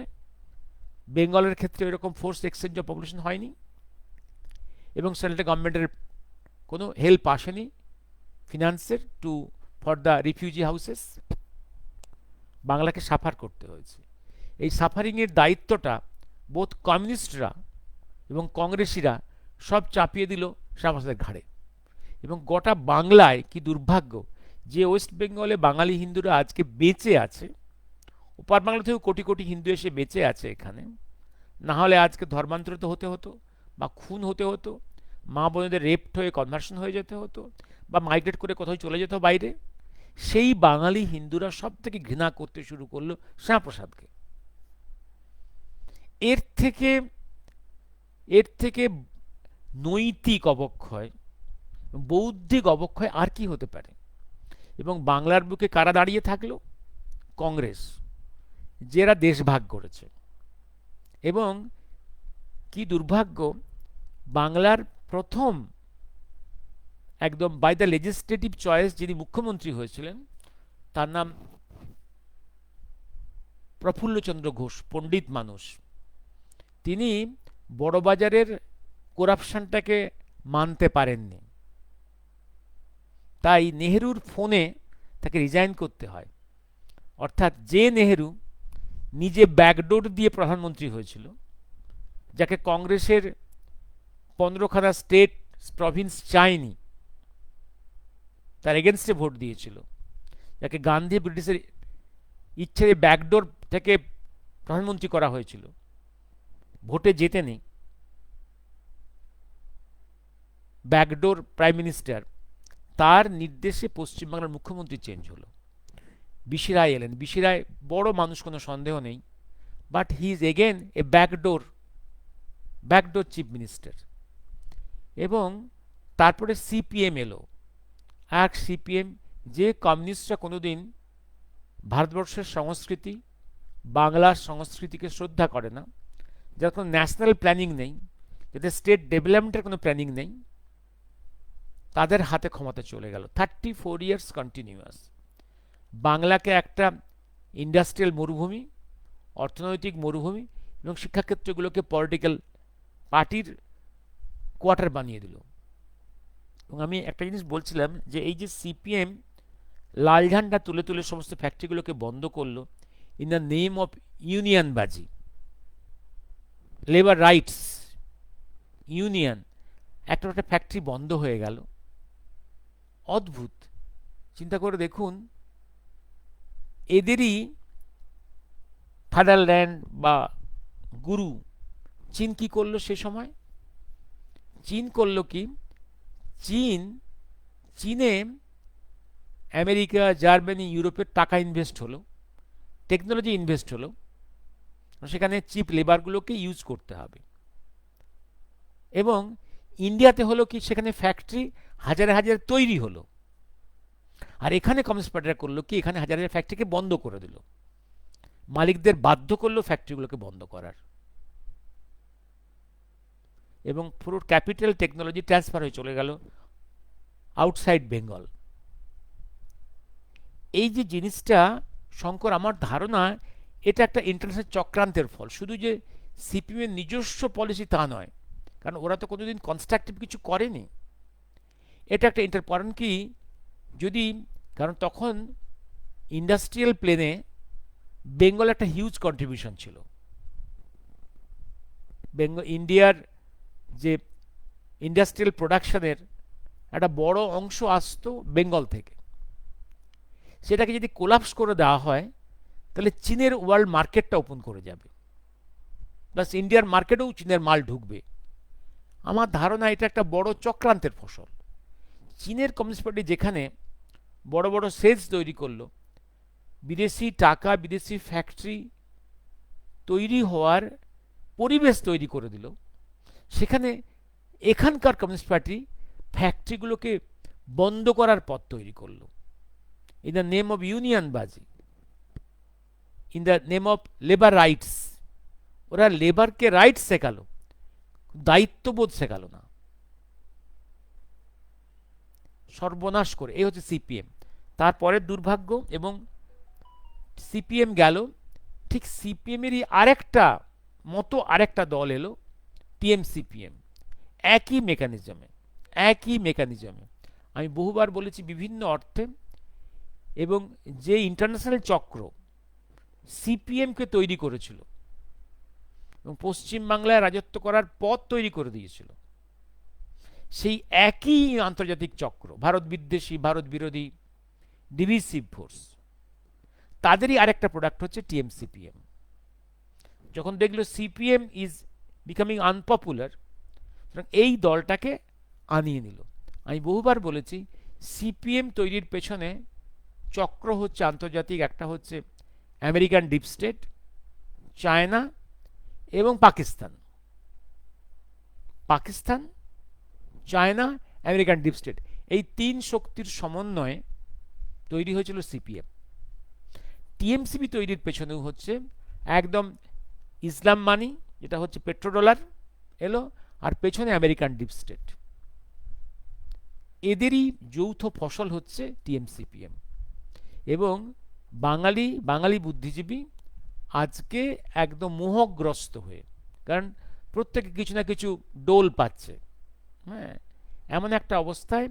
বেঙ্গলের ক্ষেত্রে এরকম ফোর্সড এক্সচেঞ্জ অফ পপুলেশন হয়নি এবং সেন্ট্রাল গভর্নমেন্টের কোনো হেল্প আসেনি ফিনান্সের to for the refugee houses. বাংলাকে সাফার করতে হয়েছে। এই সাফারিংয়ের দায়িত্বটা বোধ কমিউনিস্টরা এবং কংগ্রেসিরা সব চাপিয়ে দিল শ্যামাপ্রসাদের ঘাড়ে। এবং গোটা বাংলায় কি দুর্ভাগ্য যে ওয়েস্ট বেঙ্গলে বাঙালি হিন্দুরা আজকে বেঁচে আছে, ওপার বাংলা থেকেও কোটি কোটি হিন্দু এসে বেঁচে আছে এখানে, না হলে আজকে ধর্মান্তরিত হতে হতো বা খুন হতে হতো, মা বোনেদের রেপড হয়ে কনভার্সন হয়ে যেতে হতো বা মাইগ্রেট করে কোথাও চলে যেত বাইরে। সেই বাঙালি হিন্দুরা সব থেকে ঘৃণা করতে শুরু করলো শ্যামাপ্রসাদকে। এর থেকে নৈতিক অবক্ষয়, বৌদ্ধিক অবক্ষয় আর কি হতে পারে? এবং বাংলার বুকে কারা দাঁড়িয়ে থাকলো? কংগ্রেস, যারা দেশভাগ করেছে। এবং কি দুর্ভাগ্য, বাংলার প্রথম একদম বাই দ্য লেজিসলেটিভ চয়েস যিনি মুখ্যমন্ত্রী হয়েছিলেন, তার নাম প্রফুল্লচন্দ্র ঘোষ, পণ্ডিত মানুষ। তিনি বড়বাজারের করাপশনটাকে মানতে পারেননি, তাই নেহেরুর ফোনে তাকে রিজাইন করতে হয়। অর্থাৎ যে নেহেরু নিজে ব্যাকডোর দিয়ে প্রধানমন্ত্রী হয়েছিল, যাকে কংগ্রেসের 15খানা স্টেট প্রভিন্স চায়নি, তার এগেনস্টে ভোট দিয়েছিল, যাকে গান্ধী ব্রিটিশের ইচ্ছে ব্যাকডোর থেকে প্রধানমন্ত্রী করা হয়েছিল, ভোটে জেতেনি, ব্যাকডোর প্রাইম মিনিস্টার, তার নির্দেশে পশ্চিমবাংলার মুখ্যমন্ত্রী চেঞ্জ হলো। বিসি রায় এলেন। বিসি রায় বড় মানুষ, কোনো সন্দেহ নেই, but he is again A backdoor chief minister. এবং তারপরে সিপিএম এলো, এক সিপিএম, যে কমিউনিস্টরা কোনোদিন ভারতবর্ষের সংস্কৃতি, বাংলার সংস্কৃতিকে শ্রদ্ধা করে না, যার কোনো ন্যাশনাল প্ল্যানিং নেই, যাদের স্টেট ডেভেলপমেন্টের কোনো প্ল্যানিং নেই, তাদের হাতে ক্ষমতা চলে গেল। 34 ইয়ার্স কন্টিনিউয়াস বাংলাকে একটা ইন্ডাস্ট্রিয়াল মরুভূমি, অর্থনৈতিক মরুভূমি এবং শিক্ষাক্ষেত্রগুলোকে পলিটিক্যাল পার্টির কোয়ার্টার বানিয়ে দিল। এবং আমি একটা জিনিস বলছিলাম যে এই যে সিপিএম লাল ঝান্ডা তুলে তুলে সমস্ত ফ্যাক্টরিগুলোকে বন্ধ করলো ইন দ্য নেম অফ ইউনিয়নবাজি, লেবার রাইটস, ইউনিয়ন, একটা একটা ফ্যাক্টরি বন্ধ হয়ে গেল। অদ্ভুত চিন্তা করে দেখুন, এদেরই ফাদারল্যান্ড বা গুরু চীন কি করলো সে সময়? চীন করলো কি, চীনে আমেরিকা, জার্মানি, ইউরোপের টাকা ইনভেস্ট হলো, টেকনোলজি ইনভেস্ট হলো, সেখানে চিপ লেবারগুলোকে ইউজ করতে হবে। এবং ইন্ডিয়াতে হলো কি, সেখানে ফ্যাক্টরি হাজারে হাজারে তৈরি হলো, আর এখানে কমিউনিস্ট পার্টিরা করলো কি, এখানে হাজার হাজার ফ্যাক্টরিকে বন্ধ করে দিল, মালিকদের বাধ্য করলো ফ্যাক্টরিগুলোকে বন্ধ করার, এবং পুরো ক্যাপিটাল টেকনোলজি ট্রান্সফার হয়ে চলে গেল আউটসাইড বেঙ্গল। এই যে জিনিসটা শঙ্কর, আমার ধারণা এটা একটা ইন্টারন্যাশনাল চক্রান্তের ফল। শুধু যে সিপিএমের নিজস্ব পলিসি তা নয়, কারণ ওরা তো কোনোদিন কনস্ট্রাকটিভ কিছু করেনি। এটা একটা কারণ কি, যদি, কারণ তখন ইন্ডাস্ট্রিয়াল প্লেনে বেঙ্গল একটা হিউজ কন্ট্রিবিউশন ছিল। ইন্ডিয়ার যে ইন্ডাস্ট্রিয়াল প্রোডাকশনের একটা বড় অংশ আসতো বেঙ্গল থেকে। সেটাকে যদি কোলাপস করে দেওয়া হয়, তাহলে চীনের ওয়ার্ল্ড মার্কেটটা ওপেন করে যাবে, প্লাস ইন্ডিয়ার মার্কেটেও চীনের মাল ঢুকবে। আমার ধারণা এটা একটা বড় চক্রান্তের ফসল। চীনের কমিউনিস্ট পার্টি যেখানে বড় বড় সেলস তৈরি করলো, বিদেশি টাকা, বিদেশি ফ্যাক্টরি তৈরি হওয়ার পরিবেশ তৈরি করে দিল, সেখানে এখানকার কমিউনিস্ট পার্টি ফ্যাক্টরিগুলোকে বন্ধ করার পথ তৈরি করলো, ইন দ্য নেম অফ ইউনিয়নবাজি, in the name of labour rights. ওরা লেবারকে রাইটস শেখালো, দায়িত্ববোধ শেখালো না, সর্বনাশ করে। এই হচ্ছে সিপিএম। তারপরে দুর্ভাগ্য, এবং সিপিএম গেল, ঠিক সিপিএমেরই আরেকটা দল এলো, টিএমসিপিএম, একই মেকানিজমে। আমি বহুবার বলেছি বিভিন্ন অর্থে, এবং যে ইন্টারন্যাশনাল চক্র সিপিএমকে তৈরি করেছিল এবং পশ্চিমবাংলায় রাজত্ব করার পথ তৈরি করে দিয়েছিল, সেই একই আন্তর্জাতিক চক্র, ভারত বিদ্বেষী, ভারত বিরোধী, ডিভিসিভ ফোর্স, তাদেরই আরেকটা প্রোডাক্ট হচ্ছে টিএমসিপিএম। যখন দেখলো সিপিএম ইজ বিকামিং আনপপুলার, এই দলটাকে আনিয়ে নিল। আমি বহুবার বলেছি, সিপিএম তৈরির পেছনে চক্র হচ্ছে আন্তর্জাতিক, একটা হচ্ছে আমেরিকান ডিপ স্টেট, চায়না এবং Pakistan, China, American deep state, এই তিন শক্তির সমন্বয়ে তৈরি হয়েছিল সিপিএম। টিএমসিপি তৈরির পেছনেও হচ্ছে একদম ইসলাম মানি, যেটা হচ্ছে পেট্রোডলার এলো, আর পেছনে আমেরিকান ডিপ স্টেট। এদেরই যৌথ ফসল হচ্ছে টিএমসিপিএম। এবং বাঙালি বুদ্ধিজীবী আজকে একদম মোহগ্রস্ত হয়ে, কারণ প্রত্যেকে কিছু না কিছু ডোল পাচ্ছে। হ্যাঁ, এমন একটা অবস্থায়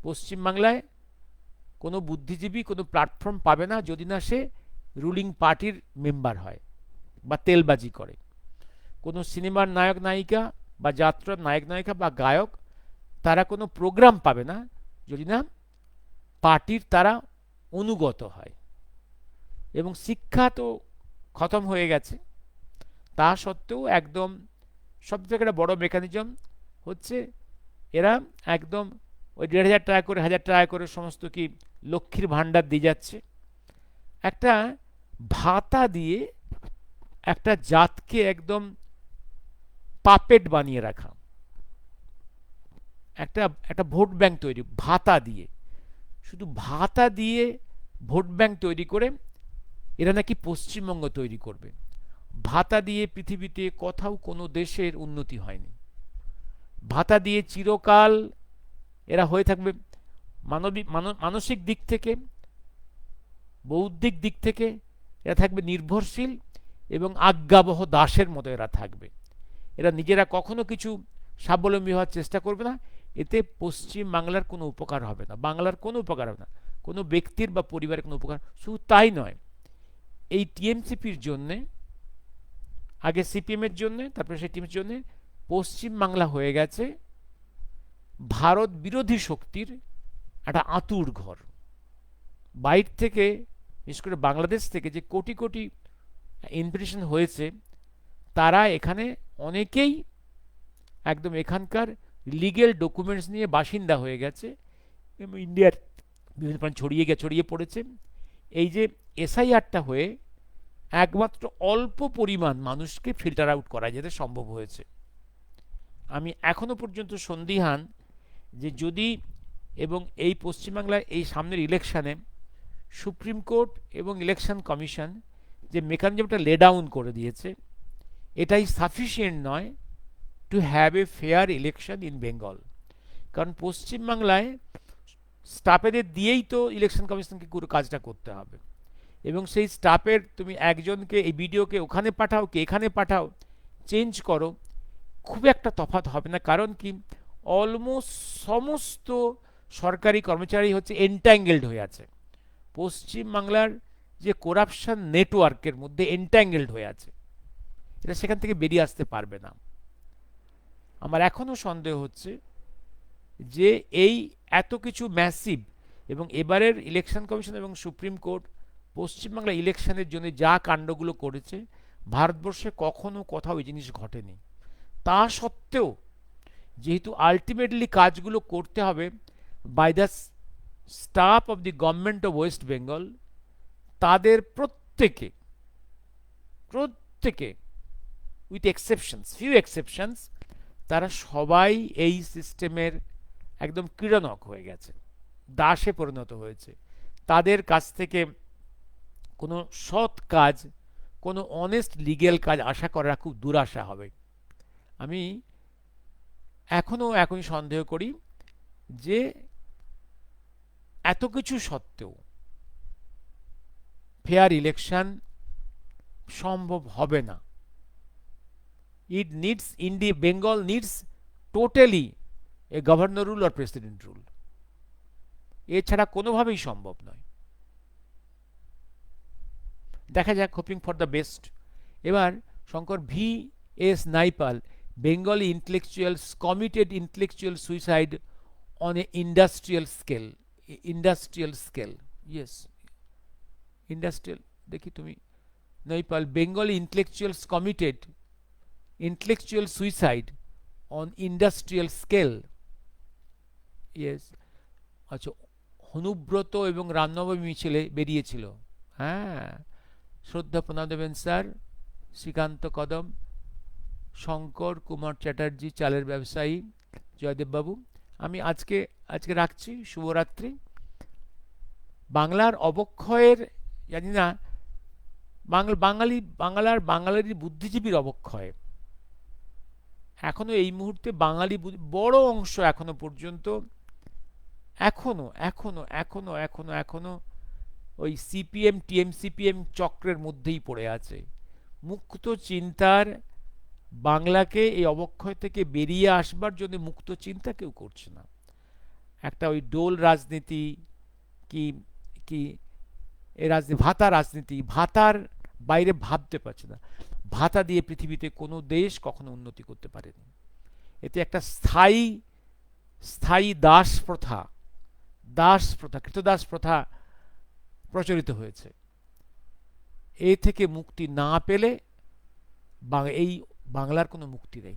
পশ্চিমবাংলায় কোনো বুদ্ধিজীবী কোনো প্ল্যাটফর্ম পাবে না যদি না সে রুলিং পার্টির মেম্বার হয় বা তেলবাজি করে। কোনো সিনেমার নায়ক নায়িকা বা যাত্রার নায়ক নায়িকা বা গায়ক, তারা কোনো প্রোগ্রাম পাবে না যদি না পার্টির তারা অনুগত হয়। এবং শিক্ষা তো খতম হয়ে গেছে, তা সত্ত্বেও একদম সবথেকে একটা বড় মেকানিজম হচ্ছে এরা একদম ওই 1,500 টাকা করে 1,000 টাকা করে সমস্ত কি লক্ষ্মীর ভাণ্ডার দিয়ে যাচ্ছে, একটা ভাতা দিয়ে একটা জাতকে একদম পাপেট বানিয়ে রাখা, একটা ভোট ব্যাংক তৈরি, ভাতা দিয়ে, শুধু ভাতা দিয়ে ভোট ব্যাংক তৈরি করে এরা নাকি পশ্চিমবঙ্গ তৈরি করবে। ভাতা দিয়ে পৃথিবীতে কোথাও কোনো দেশের উন্নতি হয়নি। ভাতা দিয়ে চিরকাল এরা হয়ে থাকবে মানসিক দিক থেকে, বৌদ্ধিক দিক থেকে এরা থাকবে নির্ভরশীল এবং আজ্ঞাবহ দাসের মতো এরা থাকবে। এরা নিজেরা কখনো কিছু স্বাবলম্বী হওয়ার চেষ্টা করবে না। এতে পশ্চিম বাংলার কোনো উপকার হবে না, বাংলার কোনো উপকার হবে না, কোনো ব্যক্তির বা পরিবারের কোনো উপকার। শুধু তাই নয়, এই টিএমসিপির জন্যে, আগে সিপিএমের জন্যে, তারপরে সেই টিএমসির জন্যে পশ্চিম বাংলা হয়ে গেছে ভারত বিরোধী শক্তির একটা আঁতুড় ঘর। বাইর থেকে, বিশেষ করে বাংলাদেশ থেকে যে কোটি কোটি ইনভিটেশন হয়েছে, তারা এখানে অনেকেই একদম এখানকার লিগেল ডকুমেন্টস নিয়ে বাসিন্দা হয়ে গেছে এবং ইন্ডিয়ার বিভিন্ন প্রান্ত ছড়িয়ে পড়েছে। এই যে এসআইআরটা হয়ে একমাত্র অল্প পরিমাণ মানুষকে ফিল্টার আউট করা যেতে সম্ভব হয়েছে। আমি এখনো পর্যন্ত সন্দিহান যে যদি এবং এই পশ্চিমবাংলার এই সামনের ইলেকশনে সুপ্রিম কোর্ট এবং ইলেকশন কমিশন যে মেকানিজমটা লে ডাউন করে দিয়েছে, এটাই সাফিসিয়েন্ট নয় to have a fair election in Bengal. কারণ পশ্চিমবাংলায় স্টাফেদের দিয়েই তো ইলেকশন কমিশনকে পুরো কাজটা করতে হবে, এবং সেই স্টাফের তুমি একজনকে এই ভিডিওকে ওখানে পাঠাও কি এখানে পাঠাও, চেঞ্জ করো, খুব একটা তফাৎ হবে না। কারণ কি, অলমোস্ট সমস্ত সরকারি কর্মচারী হচ্ছে এন্ট্যাঙ্গেলড হয়ে আছে, পশ্চিমবাংলার যে করাপশন নেটওয়ার্কের মধ্যে এন্ট্যাঙ্গেলড হয়ে আছে, এটা সেখান থেকে বেরিয়ে আসতে পারবে না। আমার এখনো সন্দেহ হচ্ছে যে এই এত কিছু ম্যাসিভ, এবং এবারের ইলেকশন কমিশন এবং সুপ্রিম কোর্ট পশ্চিমবাংলা ইলেকশনের জন্য যা কাণ্ডগুলো করেছে, ভারতবর্ষে কখনো কোথাও এই জিনিস ঘটেনি। তা সত্ত্বেও যেহেতু আলটিমেটলি কাজগুলো করতে হবে by the staff of the government of West Bengal, তাদের প্রত্যেকে প্রত্যেকে উইথ এক্সেপশনস, ফিউ এক্সেপশনস, তারা সবাই এই সিস্টেমের একদম ক্রীড়নক হয়ে গেছে, দাসে পরিণত হয়েছে। তাদের কাছ থেকে কোনো সৎ কাজ, কোনো অনেস্ট লিগেল কাজ আশা করা খুব দুরাশা হবে। আমি এখনই সন্দেহ করি যে এত কিছু সত্ত্বেও ফেয়ার ইলেকশন সম্ভব হবে না। It needs, Bengal needs totally a governor rule আর প্রেসিডেন্ট রুল, এছাড়া কোনোভাবেই সম্ভব নয়। দেখা যাক, হোপিং ফর দ্য বেস্ট। এবার Shankar V S Naipaul, Bengali intellectuals committed intellectual suicide on a industrial scale. Industrial scale, yes, industrial, দেখি তুমি, Naipaul, Bengali intellectuals committed intellectual suicide on industrial scale, yes. আচ্ছা, হনুব্রত এবং রামনবমী মিছিলে বেরিয়েছিল, হ্যাঁ, শ্রদ্ধা প্রণাম দেবেন স্যার, শ্রীকান্ত কদম, শঙ্কর কুমার চ্যাটার্জি, চালের ব্যবসায়ী, জয়দেব বাবু। আমি আজকে রাখছি, শুভরাত্রি। বাংলার অবক্ষয়ের, জানি না, বাঙালির বুদ্ধিজীবীর অবক্ষয় এখনো এই মুহূর্তে বাঙালি বড় অংশ এখনো পর্যন্ত এখনো ওই সিপিএম টিএমসিপিএম চক্রের মধ্যেই পড়ে আছে। মুক্ত চিন্তার, বাংলাকে এই অবক্ষয় থেকে বেরিয়ে আসবার জন্য মুক্ত চিন্তা কেউ করছে না। একটা ওই ডোল রাজনীতি, কি কি এ রাজনীতি, ভাতার বাইরে ভাবতে পারছে না। ভাতা দিয়ে পৃথিবীতে কোনো দেশ কখনো উন্নতি করতে পারেনি। এতে একটা স্থায়ী কৃতদাস প্রথা প্রচলিত হয়েছে। এ থেকে মুক্তি না পেলে এই বাংলার কোনো মুক্তি নেই।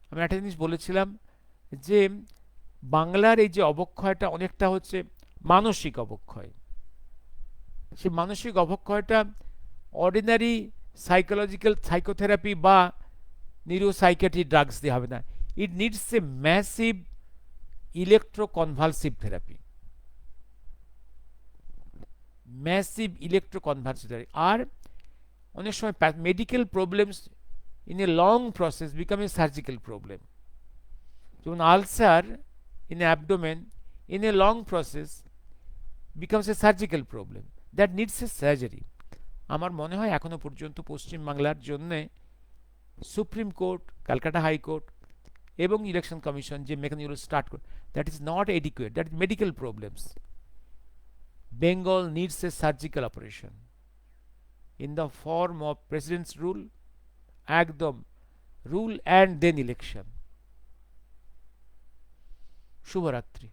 আমি একটা জিনিস বলেছিলাম যে বাংলার এই যে অবক্ষয়টা অনেকটা হচ্ছে মানসিক অবক্ষয়। সেই মানসিক অবক্ষয়টা অর্ডিনারি সাইকোথেরাপি বা নিউরোসাইকিয়াট্রি ড্রাগস দিয়ে হবে না। It needs a massive electroconvulsive therapy, আর অনেক সময় medical problems in a long process become a surgical problem. যেমন ulcer in abdomen in a long process becomes a surgical problem that needs a surgery. আমার মনে হয় এখনো পর্যন্ত পশ্চিমবাংলার জন্যে সুপ্রিম কোর্ট, ক্যালকাটা হাইকোর্ট এবং ইলেকশন কমিশন যে মেকানিজম স্টার্ট করে, that is not adequate, that is medical problems. Bengal needs a surgical operation in the form of president's rule, একদম rule and then election. শুভরাত্রি।